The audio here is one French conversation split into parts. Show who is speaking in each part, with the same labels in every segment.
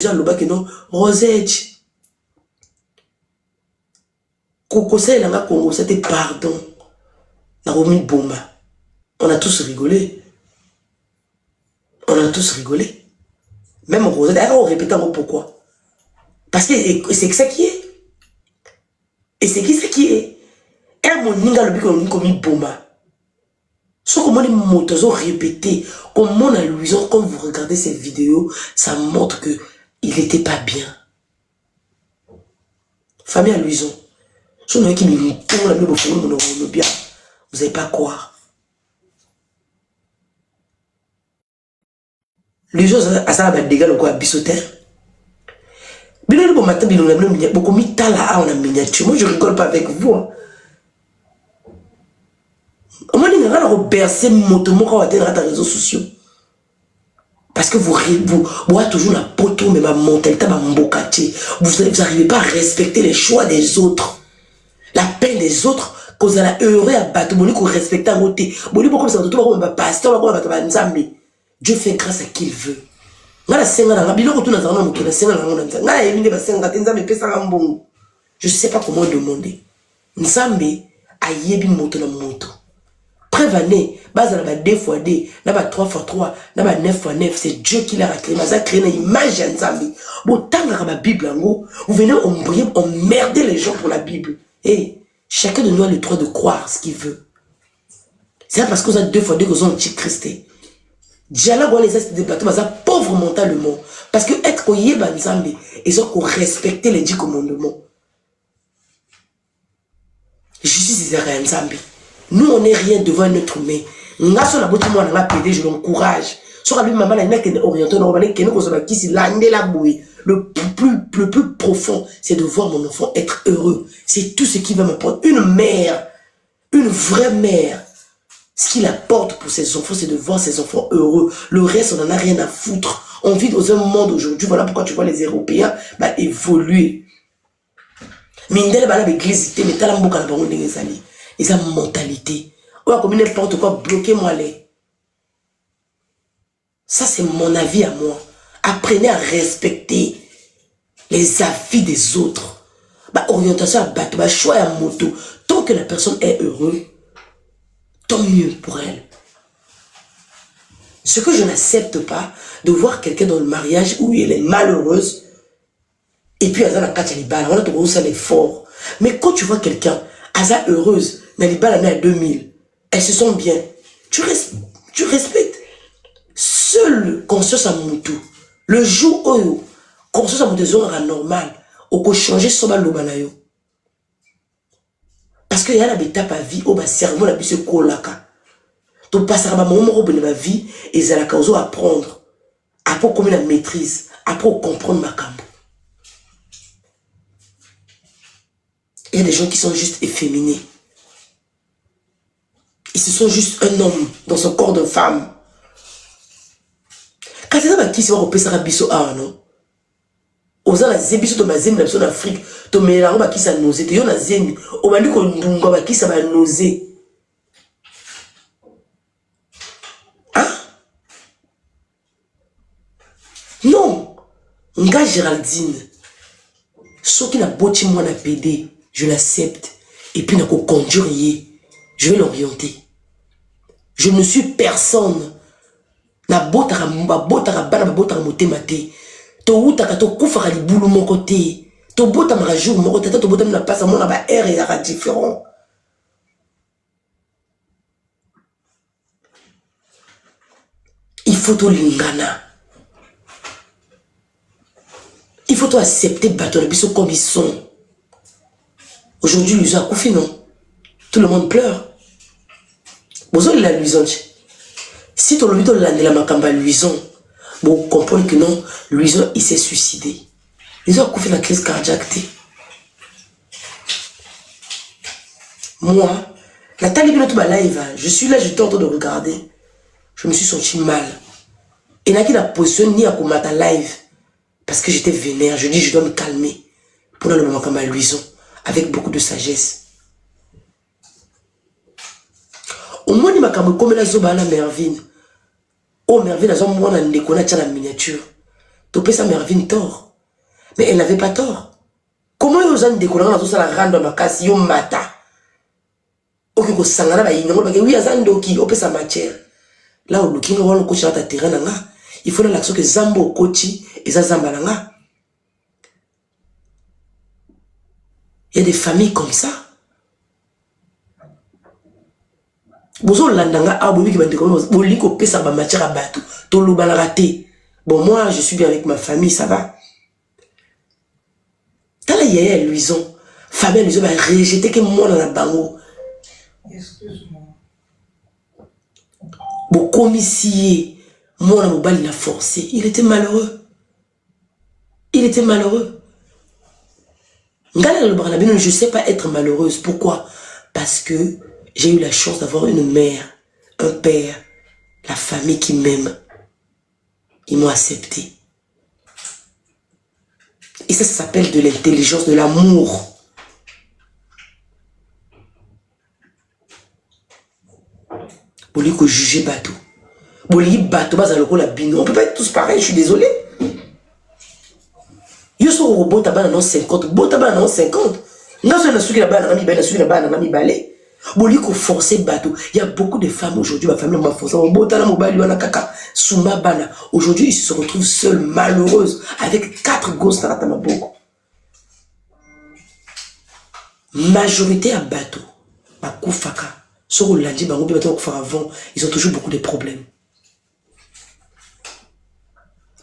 Speaker 1: gens le bac non Rosette Koko ça il a Congo c'était pardon na Romi Bomba on a tous rigolé même Rosette alors on répète encore pourquoi parce que c'est ça qui est et c'est qui ça qui est et mon ninga le bic on comme Bomba ce comment les motos ont répété comment on a Louison quand vous regardez cette vidéo ça montre que il était pas bien famille à Louison si on a qui me tourne la même pour nous bien vous n'allez pas croire Louison a ça va dégager le quoi bisoter bien le matin bien on a beaucoup mis tala on a miniature moi je rigole pas avec vous hein. Au moins, il y a un bercer moto sur les réseaux sociaux. Parce que vous avez toujours la poteau, mais ma mentalité, ma mbokati. Vous n'arrivez pas à respecter les choix des autres. La peine des autres, que vous allez heureux à battre, vous allez respecter un côté. Vous allez comme ça, tout le monde pasteur, Dieu fait grâce à qui il veut. Je ne sais pas comment demander. Nzambe a yebi moto na moto. Prévenez, base na ba 2x2, na ba 3x3, na ba 9x9, c'est Dieu qui l'a créé. Mais ça crée une image de Nzambe. Bon, tant que la Bible, vous venez emmerder les gens pour la Bible. Et chacun de nous a le droit de croire ce qu'il veut. C'est parce que vous avez 2x2 que vous avez un petit Christ. Dialogue, on les a débattus, mais ça pauvre mentalement. Parce que être qu'on y est, Nzambe, ils ont respecté les 10 commandements. Justice, c'est Nzambe. Nous, on n'est rien devant notre humain. Nous sommes la PD, je l'encourage. Le plus profond, c'est de voir mon enfant être heureux. C'est tout ce qui va m'apporter. Une mère, une vraie mère, ce qu'il apporte pour ses enfants, c'est de voir ses enfants heureux. Le reste, on n'en a rien à foutre. On vit dans un monde aujourd'hui. Voilà pourquoi tu vois les Européens évoluer. Mais il y a des églises, mais il y a des ils ont une mentalité. Ou comme n'importe quoi, bloquez-moi les. Ça, c'est mon avis à moi. Apprenez à respecter les avis des autres. Orientation à bateau, choix à moto. Tant que la personne est heureuse, tant mieux pour elle. Ce que je n'accepte pas, de voir quelqu'un dans le mariage où elle est malheureuse, et puis elle a la carte à l'ibala, on a tout ça l'effort. Mais quand tu vois quelqu'un, elle est heureuse, Nalibala à 2000, elles se sentent bien. Tu respectes. Seul conscience à mon tout. Le jour où conscience à mon tout est normal, on peut changer son mal l'obanayo. Parce qu'il y a une étape à vie où le cerveau a pu se coller. Tu passes à moment où ma vie et ça la cause à apprendre. Après comme la maîtrise, après comprendre ma cambo. Il y a des gens qui sont juste efféminés. Ils se sont juste un homme dans son corps de femme. Quand c'est ça qui se va repérer ça biso ah non. Oza la zebiso to mazemi na biso en Afrique, to melango ba qui ça nausée, to yo na zemi, o bandi ko ndunga ba qui ça ba nausée. Hein? Non. Nga Géraldine. Ce qui n'a boti moi na PD, je l'accepte et puis na ko conduire, je vais l'orienter. Je ne suis personne. Na botara bana botara motemate. To utaka to kufaka libulu mon côté. To botama ka jour mon côté, to botama na passe mon na ba air et la différent. Il faut to lingana. Il faut to accepter bateau biso comme ils sont. Aujourd'hui, ils ont couffé, non? Tout le monde pleure. Vous la Louison. Si tu as la macamba Louison, vous comprenez que non, Louison, il s'est suicidé. Louison a fait la crise cardiaque. Moi, la tali de notre live, je suis là, je suis en train de regarder. Je me suis senti mal. Et n'a la position ni à combattre live. Parce que j'étais vénère. Je dis, je dois me calmer. Pour le macamba Louison. Avec beaucoup de sagesse. Au moins, il m'a comme la zoba à Mervine. Oh, Mervine, a moi, on a la miniature. Topé sa mère vient tort. Mais elle n'avait pas tort. Comment ils ont découvert tout ça la rendre ma casse yo mata? Ok, ko sangana ba yinyo ba oui azando ki opé sa matière. Là où le king va le coach à ta terrain nga. Il faut l'action que zambo coachi et ça zamba nga. Il y a des familles comme ça. Bozo landanga a bobi ki ba découvrir boli ko pesa ba matière à bateau. To lo bala raté. Bon moi je suis bien avec ma famille, ça va. Tala yaya Louison, Fabien Louison va rejeter que moi dans la bango.
Speaker 2: Excuse-moi.
Speaker 1: Bon commissaire, moi dans mon bal il a forcé. Il était malheureux. Il était malheureux. Je ne sais pas être malheureuse. Pourquoi? Parce que j'ai eu la chance d'avoir une mère, un père, la famille qui m'aime. Ils m'ont accepté. Et ça s'appelle de l'intelligence, de l'amour. Boli ko juger bateau. Boli bateau bas aloko la bino. On peut pas être tous pareils, je suis désolé. Yo so robot taban non 50, bon taban non 50. Nga so na suki na ba na mi ba na suki na ba na mi balé. Boli ko forcer bateau. Il y a beaucoup de femmes aujourd'hui, ma famille m'a forcé. Bon tala mobile wana kaka suma bana. Aujourd'hui, ils se retrouvent seuls, malheureuses avec 4 gosses dans la tamaboko. Majorité à bateau. Ma koufaka. Sur le lundi, avant, ils ont toujours beaucoup de problèmes.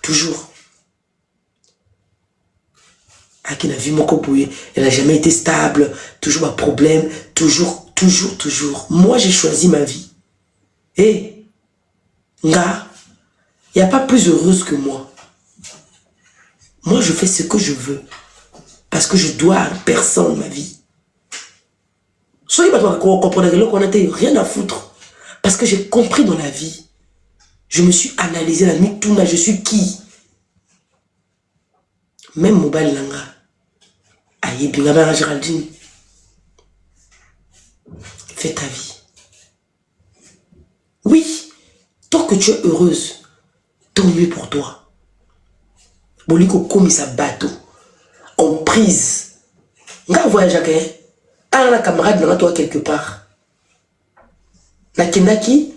Speaker 1: Toujours. À qui n'a vu mon copouille, elle n'a jamais été stable, toujours un problème, toujours. Moi, j'ai choisi ma vie. Et, nga, il n'y a pas plus heureuse que moi. Moi, je fais ce que je veux. Parce que je dois à personne ma vie. Soyez pas qu'on comprenne qu'on n'était rien à foutre. Parce que j'ai compris dans la vie. Je me suis analysé la nuit, tout je suis qui? Même mobile langa. Aïe, bien, Géraldine. Fais ta vie. Oui, tant que tu es heureuse, tant mieux pour toi. Boliko komi sa bateau. En prise. Nga voyage à quelqu'un. Un camarade dans toi quelque part. Nakinaki.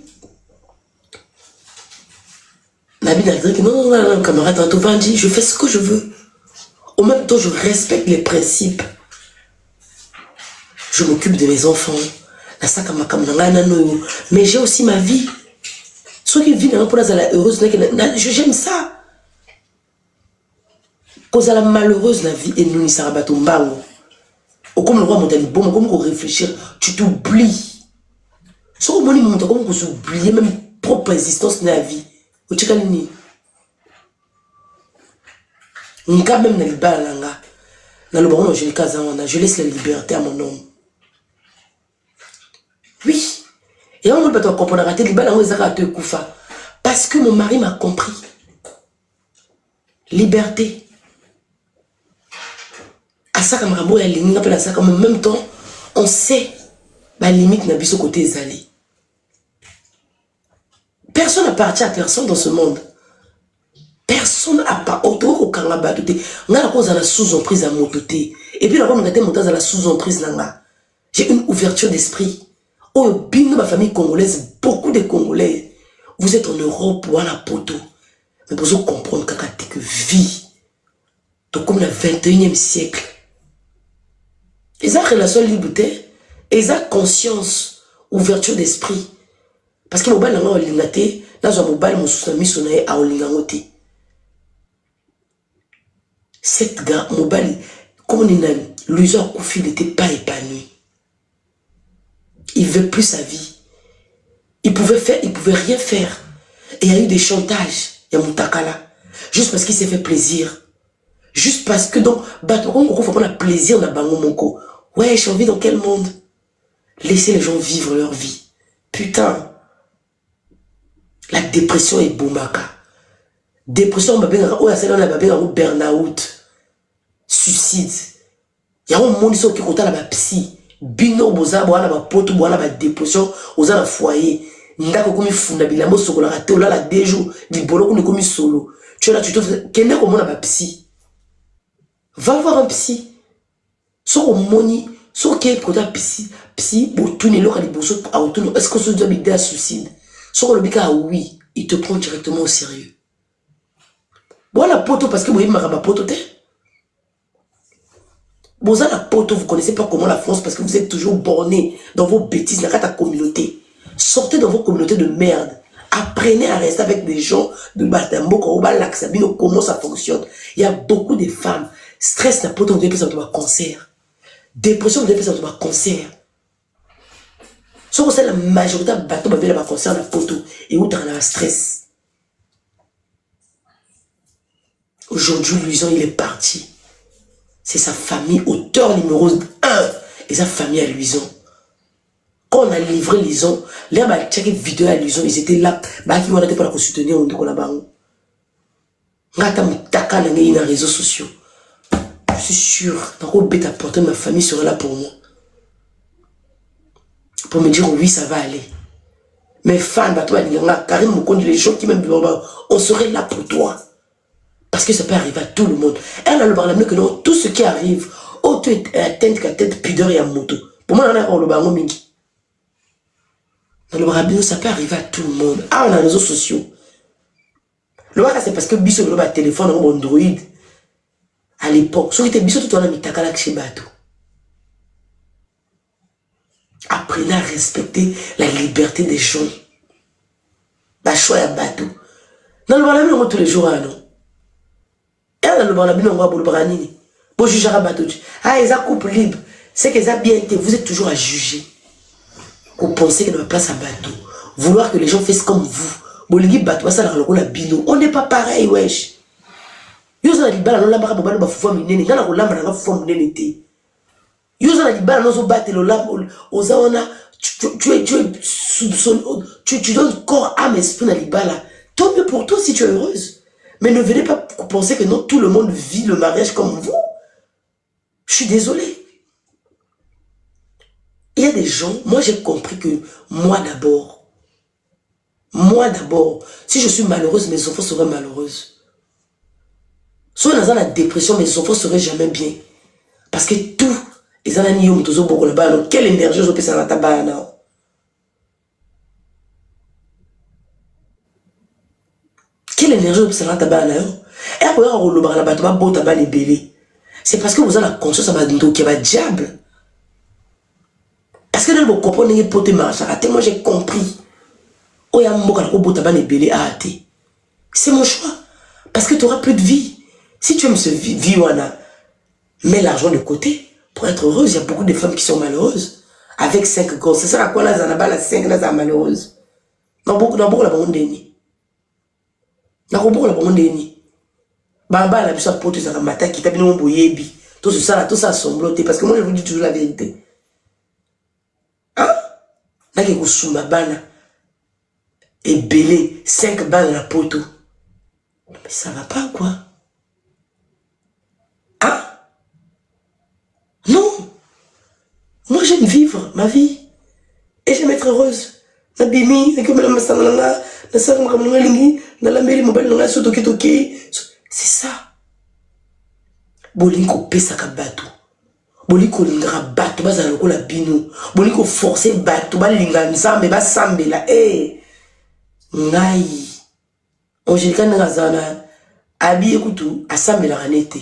Speaker 1: Nabi n'a dit que non, camarade dans toi, je fais ce que je veux. En même temps, je respecte les principes. Je m'occupe de mes enfants. Mais j'ai aussi ma vie. Ceux qui vivent pour la heureuse, j'aime ça. Quand la malheureuse, la vie, et nous, il s'arrête au mbango. Comme le roi montagne bon, comme réfléchir, tu t'oublies. Si on monte comme on s'oublie, même propre existence de la vie. Au Tchikalini. Quand même, je laisse la liberté à mon homme. Oui. Et on ne peut pas comprendre rater les balles parce que mon mari m'a compris. Liberté. À ça, comme Rambo, il y a ça, comme en même temps, on sait la limite n'a pas côté des allées. Personne n'appartient à personne dans ce monde. Personne n'a pas autour au Kangaba. On a la cause à la sous-emprise à mototé. Et puis là, on a à la sous-emprise là. J'ai une ouverture d'esprit. Oh, bien ma famille congolaise, beaucoup de Congolais. Vous êtes en Europe ou à la poteau. Mais vous comprendre que vie. Donc comme le 21e siècle. Ils ont relation liberté. Ils ont conscience, ouverture d'esprit. Parce que mobile n'a pas lingate, là je mobile mon soutien sonné à olingangote. Cette gars mobile comme on est l'user Koufi n'était pas épanoui. Il veut plus sa vie. Il pouvait rien faire. Et il y a eu des chantages, il y a Moutakala, juste parce qu'il s'est fait plaisir. Juste parce que donc il faut prendre plaisir dans Bango Monko. Ouais, j'ai envie dans quel monde? Laissez les gens vivre leur vie. Putain. La dépression est bombaka. Dépression, burn-out. Suicide. Il y a un monde qui est content la psy. Bino boza boala ba poto boala ba dépression oza na foyer. Ndako komi funda bilamo sokola raté ola la 2 jours. Libolo komi solo. Tu es là, tu te fais... Quel est comment on a psy? Va voir un psy. Sur au moni, sur quel côté psy, pour tourner l'eau, est-ce qu'on se doit m'aider à suicide? Sur le bica, oui, il te prend directement au sérieux. Bon, la poto, parce que vous voyez, ma poto, bon, la poto, vous connaissez pas comment la France, parce que vous êtes toujours borné dans vos bêtises, dans ta communauté. Sortez dans vos communautés de merde. Apprenez à rester avec des gens de Batambo, comment ça fonctionne. Il y a beaucoup de femmes. Stress, la poto, vous devez faire un cancer. Dépression, vous devez faire un cancer. Sauf que c'est la majorité de bateaux qui ont cancer, la poto, et où tu as un stress. Aujourd'hui, Luison, il est parti. C'est sa famille, auteur numéro 1, et sa famille à Luison. Quand on a livré Luison, là, on a checké vidéo à Luison, ils étaient là, qui m'ont été pour la soutenir, on dit qu'on a barré. On a taka dans les réseaux sociaux. Je suis sûr, dans le bête à porter ma famille sera là pour moi. Pour me dire oui, ça va aller. Mes fans, Karim Moukondi, les gens qui m'aiment, on serait là pour toi. Parce que ça peut arriver à tout le monde. Elle a le barlamé que non, tout ce qui arrive, autant atteinte qu'à tête, pudeur et à moto. Pour moi, on a le barlamé mingi. Dans le barlamé, ça peut arriver à tout le monde. Ah, on a les réseaux sociaux. Le barlamé, c'est parce que Bisso, le téléphone, on a Android. À l'époque, ce qui était Bisso, tout le monde a mis Takala chez Bato. Apprenez à respecter la liberté des gens. La choix à Bato. Dans le barlamé, on voit tous les jours, non? Et dans le barlamé, on voit le barlamé. Pour juger à Bato. Ah, ils ont couple libre. C'est qu'ils ont bien été. Vous êtes toujours à juger. Vous pensez qu'il y a une place à Bato. Vouloir que les gens fassent comme vous. Boligi Bato, ça la bino. On n'est pas pareil, wesh. Yosa na libala no lamba ba ba fufa minene ngana ko lamba na fufa minene te. Yosa na libala no so battre le lamba ozaona tu donnes corps âme esprit na libala. Tant mieux pour toi si tu es heureuse. Mais ne venez pas penser que non tout le monde vit le mariage comme vous. Je suis désolé. Il y a des gens, moi j'ai compris que moi d'abord, si je suis malheureuse, mes enfants seraient malheureuses. Soit dans la dépression, mes enfants ne seraient jamais bien. Parce que tout, ils ont un niveau beaucoup là-bas. Donc, quelle énergie je peux faire dans ta barre? Quelle énergie je peux faire dans ta barre? Et après, on va là-bas, tu vas beau tabac les bélés. C'est parce que vous avez la conscience à Badinto qui va diable. Parce que dans le comprendre, il faut te marcher. Moi, j'ai compris. Oh, il y a un mot qui a beau tabac les bélés à hâter. C'est mon choix. Parce que tu n'auras plus de vie. Si tu aimes ce vie, mets l'argent de côté. Pour être heureuse, il y a beaucoup de femmes qui sont malheureuses. Avec 5 gosses. C'est ça à quoi là, Zanaba, la 5, là, c'est malheureuse. Non, beaucoup, la bonne déni. Non, beaucoup, la bonne déni. Baba, la puissance pour tout ça, matin, qui t'a bien embrouillé, tout ça, sembloté. Parce que moi, je vous dis toujours la vérité. Hein? Là, qui est sous ma banne. Et belé, 5 balles dans la poteau. Mais ça va pas, quoi? Hein? Non! Moi, j'aime vivre ma vie. Et j'aime être heureuse. C'est ça. Bolinko pesaka bato. Bolinko lingra bato. Baza loko la bino. Bolinko forcer bato. Balinga nzambe. Basambela. Eh! Ngai. Angelica Nangazana. Abi ekutu. Asambela ranete.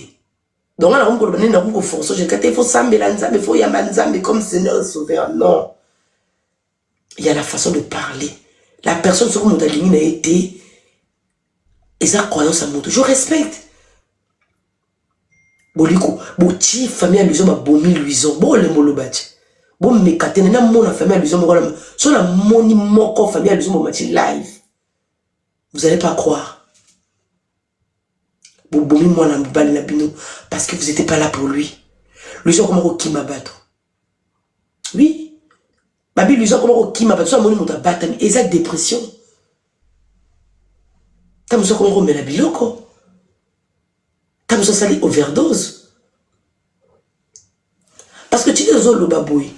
Speaker 1: Donc, on a force. Il faut sambela nzambe. Il faut yamba nzambe comme Seigneur Sauveur. Non. Il y a la façon de parler. La personne sur mon ligne a été. Et sa croyance à mon tour. Je respecte. Boliko. Boti, famille à l'usion, ma bomi l'uison. Bon, le molobati. Bon, me katene, na mon famille à l'usion, mon sur la moni moko famille à l'usion, mon mati live. Vous n'allez pas croire. Bon, bomi, moi, la mbali, la bino. Parce que vous n'étiez pas là pour lui. L'usion, comment qui m'abattre? Oui. Babi l'usion comment qui m'a battu à mon monde à battre et ça dépression. T'as besoin qu'on remet la biloko. T'as besoin de salir overdose. Parce que tu dis aux le baboui.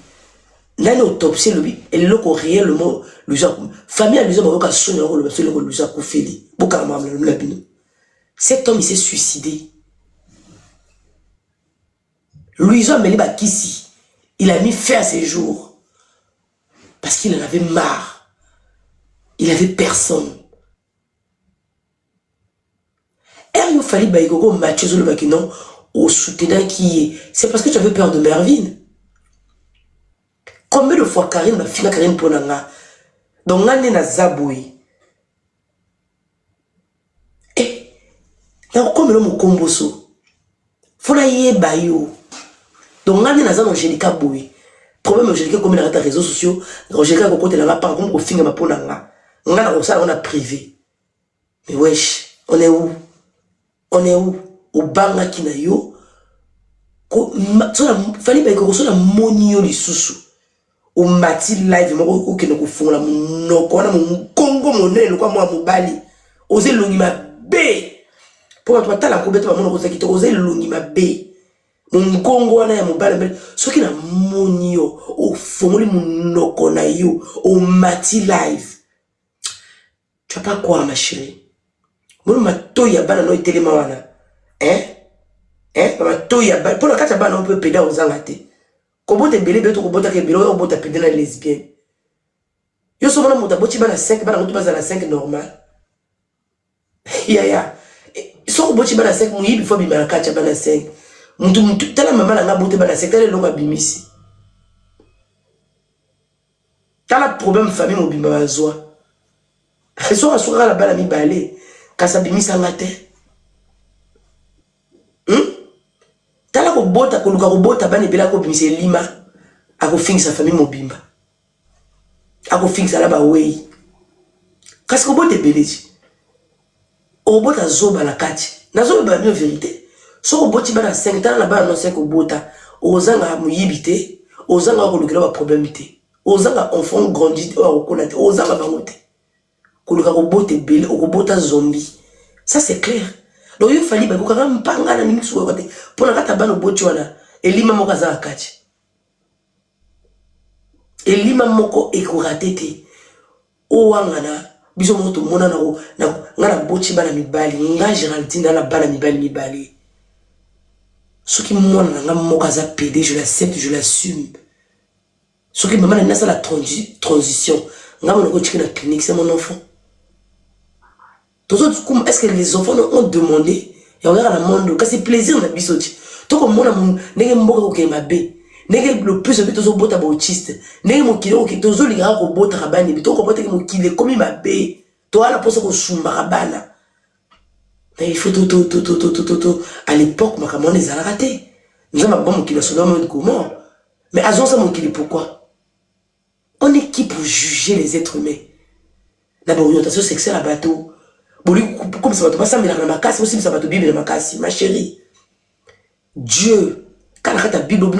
Speaker 1: Là une autopsie le et le réellement l'usion famille à l'usion va sonner le l'usion ko feli. Boka mam la bino. Cet homme, il s'est suicidé. Louison Meliba Kissi, il a mis fin à ses jours. Parce qu'il en avait marre. Il n'avait personne. Il fallait que Mathieu Zolobakino au soutenant qui est. C'est parce que tu avais peur de Mervyn. Combien de fois Karine m'a fini Karine pour Nanga? Donc, on est dans Zaboui. Eh, dans combien de mon comboso? Faut la y bayo. Donc, on est dans Angélica Boui. Problème Angélica comme il a les réseaux sociaux. Angélica a côté là par contre, on finit ma pour Nanga. On a privé. Mais wesh, on est où? On est où? Au banga kinayo. Fallait pas que la monio li susu. Au mati live moko ko no fonga no kona mon Congo monene kwa moi mobali. Oser longi ma bé. Pour toi ta la kobeta ba mono ko sakito oser longi ma bé. Mon Congo na ya mobali so ki na monio au fongoli mon no kona yo au mati live. Tu vas pas croire ma chérie. Mon matoya bana no itelema wana. Mama toya ba pour la carte bana on peut pédale aux angate. Comment te belé beto ko bota ke bilo ko bota pédale lesbienne. Yo so mona mota boti bana 5 bana mutu baza na 5 normal. Ya. So ko boti bana 5 muyibi fo bima kacha bana 5. Mutu tala mama na ngabote bana 5 tala longa bimisi. Tala problème famille mobimba bazwa. So asura la bana mi balé. Kasa bimisa ngate. Tala ko bota ko luka ko bota bani bela ko bimise lima ako fingisa famille mobimba ako fingisa la ba wei kasi ko bote beleji o bota zoba la kati na zoba ba mi vérité so ko boti bana 5 tala na ba no 5 ko bota ozanga muyibite ozanga ko lukira ba problème te ozanga enfant grandi o ko na te ozanga bangote ko luka ko bote bele ko bota zombie ça c'est clair. Donc il fallait que vous ayez pas de nimi sur côté pour la carte bano bochwana elima moko za akati elima moko ekoratete o wangana biso moto mona na ngana bochi bana mibali nga Géraldine na bana mibali ce qui mona nga moko za PD je l'accepte je l'assume ce qui maman na la transition nga mona ko na clinique c'est mon enfant. Est-ce que les enfants ont demandé et on regarde la monde c'est plaisir na bisoti to ko mona mon ndenge mboka ko kema be ndenge le plus de tozo bota ba autiste ndenge mo kilo ki tozo liga ko bota rabani bito ko bota ki mo kile komi mabe to ala posa ko sumba rabana mais il faut tout à l'époque ma kamone les a raté nous avons bon kilo sur le comment mais azon ça mon kilo pourquoi on est qui pour juger les êtres humains la orientation sexuelle à bateau. Comme ça va pas ça mais la makasi aussi ça va te bible la makasi ma chérie Dieu quand la Bible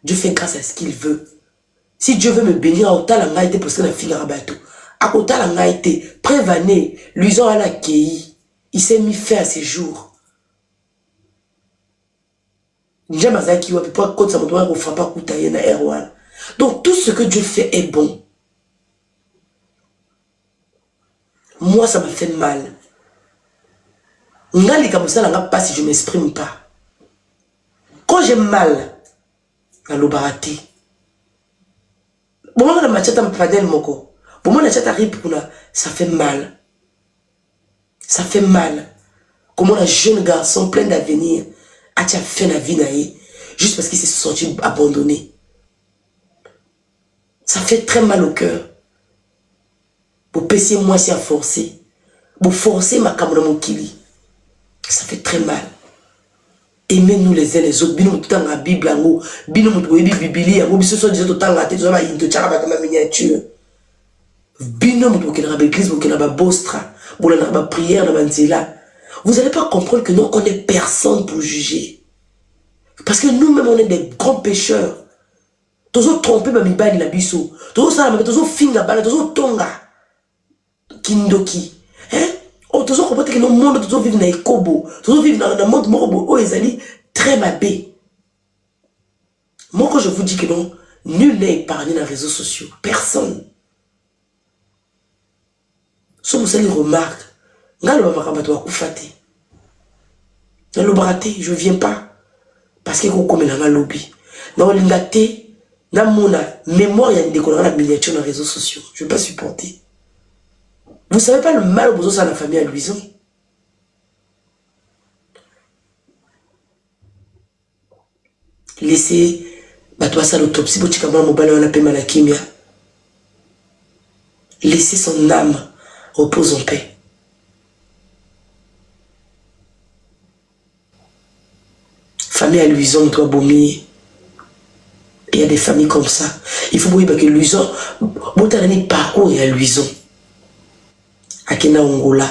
Speaker 1: Dieu fait grâce à ce qu'il veut. Si Dieu veut me bénir à autant la ngaïté parce que la fille à bateau à autant la ngaïté prévané luisant à la kei il s'est mis fin à ses jours. J'aime à qui va pas quand ça me doit on fera pas coutailler na Erwan. Donc tout ce que Dieu fait est bon. Moi, ça me fait mal. Ngali comme ça, pas si je ne m'exprime pas. Quand j'ai mal, dans le baraté. Bon, la machata me padel moko. Bon, la chata ripuna, ça fait mal. Ça fait mal. Comment un jeune garçon plein d'avenir a fait la vie naïe juste parce qu'il s'est senti abandonné. Ça fait très mal au cœur. Pour passer moi si à forcer. Pour forcer ma caméra mon kili. Ça fait très mal. Aimez-nous les uns les autres. Bino tout dans la Bible ango. Bino mutu webi bibili ango. Biso so disait tout dans la tête. Zo ma into chara ba miniature. Bino mutu qui n'a pas église, qui n'a pas bostra, qui n'a pas prière dans manzela. Vous n'allez pas comprendre que nous on est personne pour juger. Parce que nous-mêmes on est des grands pécheurs. Tozo tromper ba mibali la biso. Tozo sala tozo finga bala tozo tonga. Kindoki. Hein? Oh, tous ceux qui ont monde, tous vivent dans les kobo, tous vivent dans le monde morobo, oh, ils allaient très mabé. Moi, quand je vous dis que non, nul n'est épargné dans les réseaux sociaux. Personne. Si vous avez une remarque, Ngalo makamba to akufati. Le braté, je viens pas. Parce que comme dans un lobby. Dans l'ingate, dans mon mémoire, il y a une décoration la miniature dans les réseaux sociaux. Je ne vais pas supporter. Vous savez pas le mal au besoin de la famille à Louison. Laissez, toi ça l'autopsie, pour que mobile on appelle malakimia. Laissez son âme repose en paix. Famille à Louison, toi Bomi. Il y a des familles comme ça. Il faut voir que Louison, bon t'as un parcours à Louison. À Kena Ongola.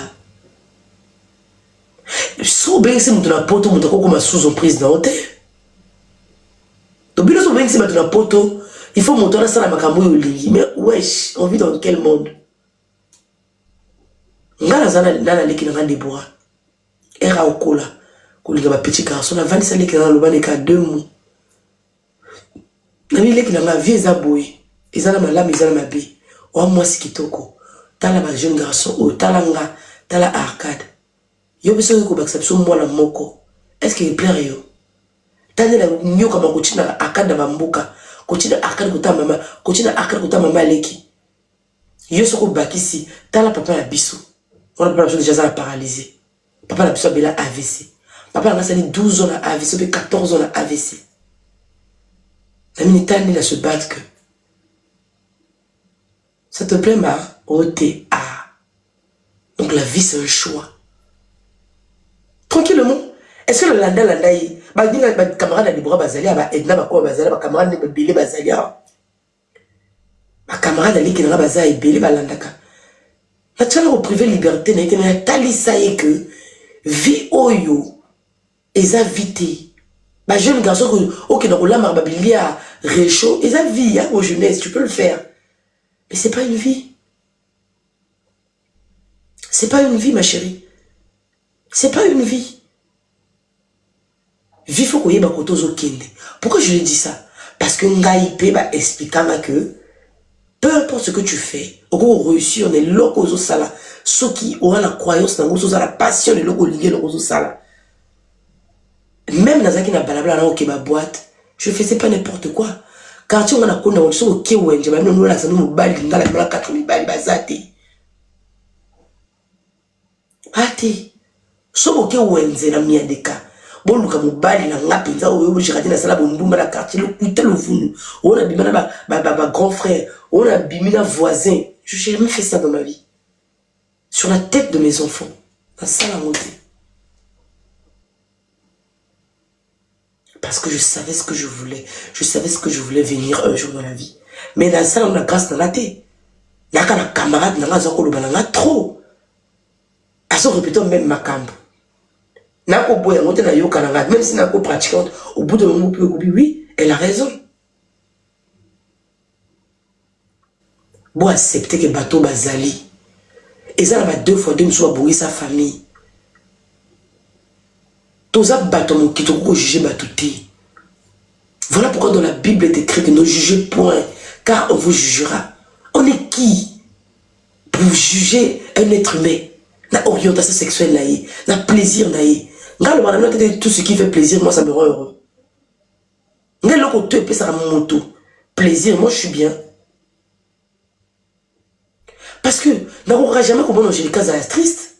Speaker 1: So bien c'est mon poto, mon tako comme sous prise dans l'hôtel. Donc bien so bien c'est mon poto, il faut monter dans la makambo yoli. Mais wesh, on vit dans quel monde? Ngala zana nana leki na Deborah. Era okola. Kolinga ba petit garçon, la vanisa leki na lobane ka 2 mois. Na leki na vie za boy. Ezana malami ezana mabe. Wa mwasi kitoko. Tala ba jeune garçon, o talanga, tala arcade. Yo biso ko baksa biso mwana moko. Est-ce qu'il plaît yo? Tane la nyoka ma kotina arcade ba mboka. Kotina arcade kota mama, kotina arcade kota mama leki. Yo soko bakisi, tala papa la biso. On a pas déjà ça paralysé. Papa la biso bela AVC. Papa a 12 ans à AVC, 14 ans à AVC. La minitane il a se battre que. Ça te plaît ma OTA. Donc la vie c'est un choix. Tranquillement. Est-ce que le landa yi ba dinga ba camarade de bras bazali ba edna ba ko bazali ba camarade de belé bazali ba camarade ali qui na bazali belé ba landaka. La tchala au privé liberté na été na talisa ye que vie oyo eza vité. Ba jeune garçon OK donc la marbabilia réchaud eza vie hein, aux jeunesse, tu peux le faire. Mais c'est pas une vie. C'est pas une vie ma chérie. C'est pas une vie. Vie faut koyeba kotozo kende. Pourquoi je lui dis ça? Parce que ngai pe ba expliquant que peu importe ce que tu fais, on réussit, on est locaux au sala. Ceux qui auront la croyance dans nous, la passion de locaux liés au sala. Même dans un balabla là ok ma boîte, je faisais pas n'importe quoi. Quand tu on a connu on se ok ouais, j'ai même nous là ça nous bali ngala bala 4000 bali bazati. Ati. So ok ouais nzela miadeka. Bon luka mobali na nga penza oyo jiradi na sala bondumba na quartier le kuta le vunu. On a bimana ba grand frère, on a bimina voisin. Je n'ai jamais fait ça dans ma vie. Sur la tête de mes enfants. Dans ça la montée. Parce que je savais ce que je voulais. Je savais ce que je voulais venir un jour dans la vie. Mais dans ça, on a grâce dans la tête. Là, quand la camarade n'a pas trop. À ce répétant même ma camp. Nako boya ngote na yo kananga même si nako pratiquante au bout de moment oui elle a raison. Bon accepter que bateau bazali et ça va 2 fois 2 soit bourrer sa famille. Toza bateau mon kitoko juger batouté. Voilà pourquoi dans la Bible est écrit que ne jugez point car on vous jugera. On est qui pour juger un être humain? La orientation sexuelle naïe, la plaisir naïe. Tout ce qui fait plaisir, moi ça me rend heureux. Plaisir, moi je suis bien. Parce que n'a pas jamais comment j'ai les cas à la triste.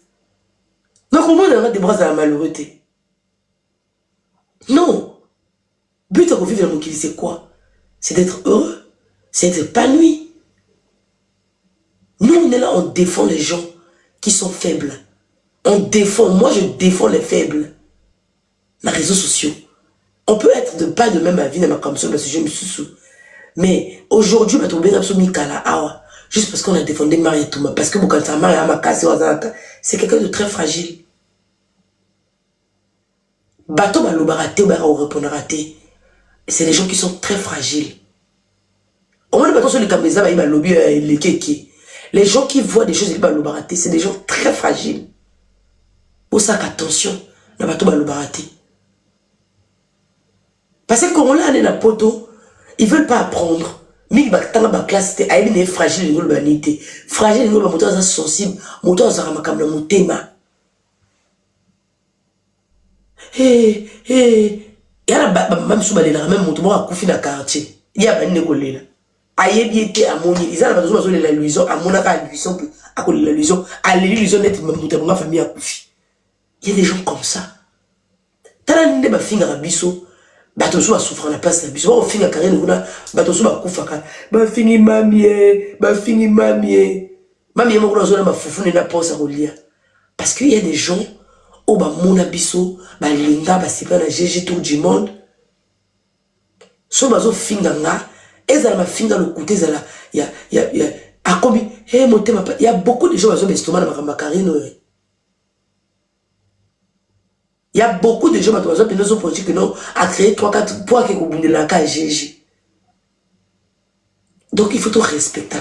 Speaker 1: N'a comment on a des bras à la malheureté. Non. But à vivre dans mon c'est quoi? C'est d'être heureux, c'est d'être épanoui. Nous on est là, on défend les gens qui sont faibles. On défend, moi je défends les faibles. Les réseaux sociaux. On peut être de pas de même avis dans ma commission parce que je me suis sous. Mais aujourd'hui, juste parce qu'on a défendu Marie Touma, parce que c'est quelqu'un de très fragile. Bateau Balobaraté ou répondre raté. C'est des gens qui sont très fragiles. Au moins, les sur les caméras, les gens qui voient des choses c'est des gens très fragiles. Pour ça, attention, na bateau Balobaraté. Parce que quand on a un poteau, ils ne veulent pas apprendre. Mais ils ont classe, ils sont fragiles, fragile, ils sont sensibles, ils sont Y'a même sous balela même moto moi akufi na quartier. Y'a ba ndeko lela. Ayebi ete amoni ils ala bazo lela luison amona ka luison ako lela luison ali luison net moto bonga famille akufi. Il y a des gens comme ça. Tala nde ba finga ka biso bato so ba souffrir na place na biso ba finga carrière kuna bato so ba kufa ka ba fingi mamie mamie mo kuna zo na ba fufune na posa kolia parce qu'il y a des gens au ba mona biso ba linga ba sipa na GG tour du monde so bazo finga nga ezala ma finga le côté ezala ya akobi motema il y a beaucoup de gens bazo bestomana makamba carrière. Il y a beaucoup de gens qui ont produit que non à créer 3-4 points qui ont la GG. Donc il faut tout respecter.